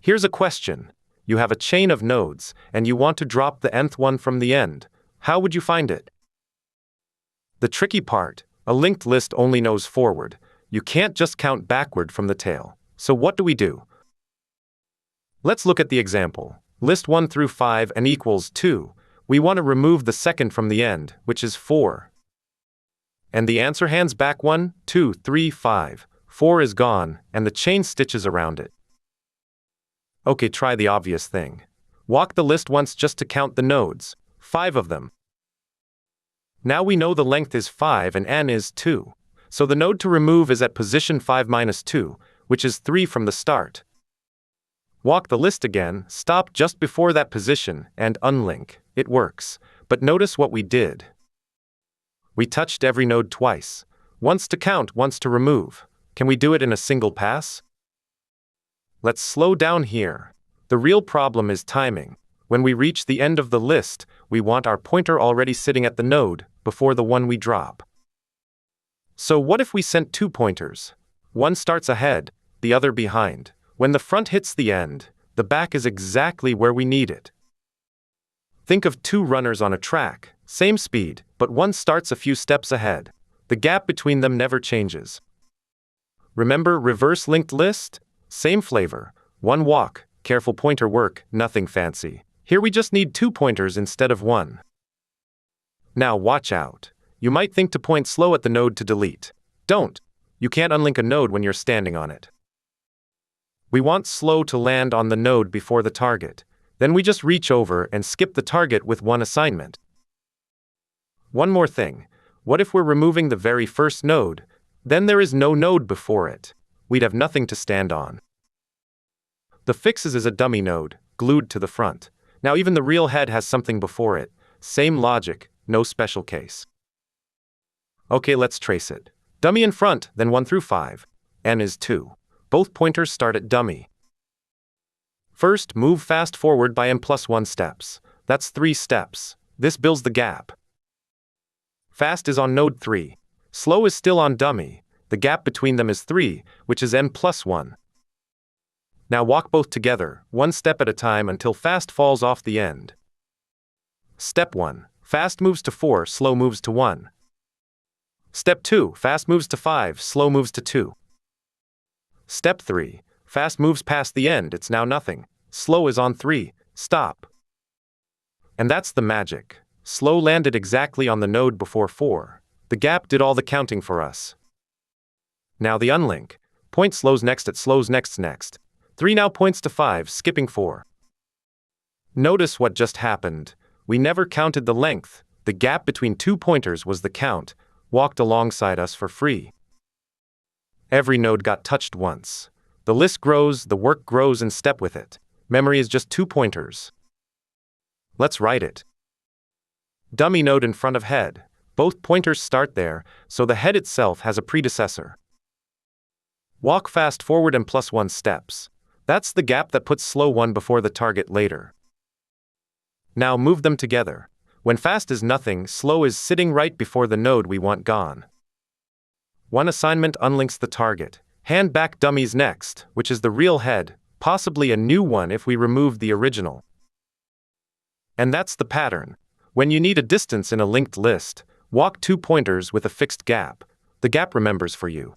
Here's a question. You have a chain of nodes, and you want to drop the nth one from the end. How would you find it? The tricky part, a linked list only knows forward. You can't just count backward from the tail. So what do we do? Let's look at the example. List 1 through 5 and equals 2. We want to remove the second from the end, which is 4. And the answer hands back 1, 2, 3, 5. 4 is gone, and the chain stitches around it. Okay, try the obvious thing. Walk the list once just to count the nodes. 5 of them. Now we know the length is 5 and n is 2. So the node to remove is at position 5 minus 2, which is 3 from the start. Walk the list again, stop just before that position, and unlink. It works. But notice what we did. We touched every node twice. Once to count, once to remove. Can we do it in a single pass? Let's slow down here. The real problem is timing. When we reach the end of the list, we want our pointer already sitting at the node, before the one we drop. So what if we sent 2 pointers? One starts ahead, the other behind. When the front hits the end, the back is exactly where we need it. Think of 2 runners on a track, same speed, but one starts a few steps ahead. The gap between them never changes. Remember reverse linked list? Same flavor. One walk, careful pointer work, nothing fancy. Here we just need 2 pointers instead of 1. Now watch out. You might think to point slow at the node to delete. Don't. You can't unlink a node when you're standing on it. We want slow to land on the node before the target. Then we just reach over and skip the target with one assignment. One more thing. What if we're removing the very first node? Then there is no node before it. We'd have nothing to stand on. The fixes is a dummy node, glued to the front. Now even the real head has something before it. Same logic, no special case. Okay, let's trace it. Dummy in front, then 1 through 5. N is 2. Both pointers start at dummy. First, move fast forward by n+1 steps. That's 3 steps. This builds the gap. Fast is on node 3. Slow is still on dummy. The gap between them is 3, which is n+1. Now walk both together, 1 step at a time until fast falls off the end. Step 1. Fast moves to 4, slow moves to 1. Step 2. Fast moves to 5, slow moves to 2. Step 3. Fast moves past the end, it's now nothing. Slow is on 3, stop. And that's the magic. Slow landed exactly on the node before 4. The gap did all the counting for us. Now the unlink. Point slows next at slows next. 3 now points to 5, skipping 4. Notice what just happened. We never counted the length. The gap between 2 pointers was the count, walked alongside us for free. Every node got touched once. The list grows, the work grows in step with it. Memory is just 2 pointers. Let's write it. Dummy node in front of head. Both pointers start there, so the head itself has a predecessor. Walk fast forward n+1 steps. That's the gap that puts slow 1 before the target later. Now move them together. When fast is nothing, slow is sitting right before the node we want gone. One assignment unlinks the target. Hand back dummies next, which is the real head, possibly a new one if we remove the original. And that's the pattern. When you need a distance in a linked list, walk 2 pointers with a fixed gap. The gap remembers for you.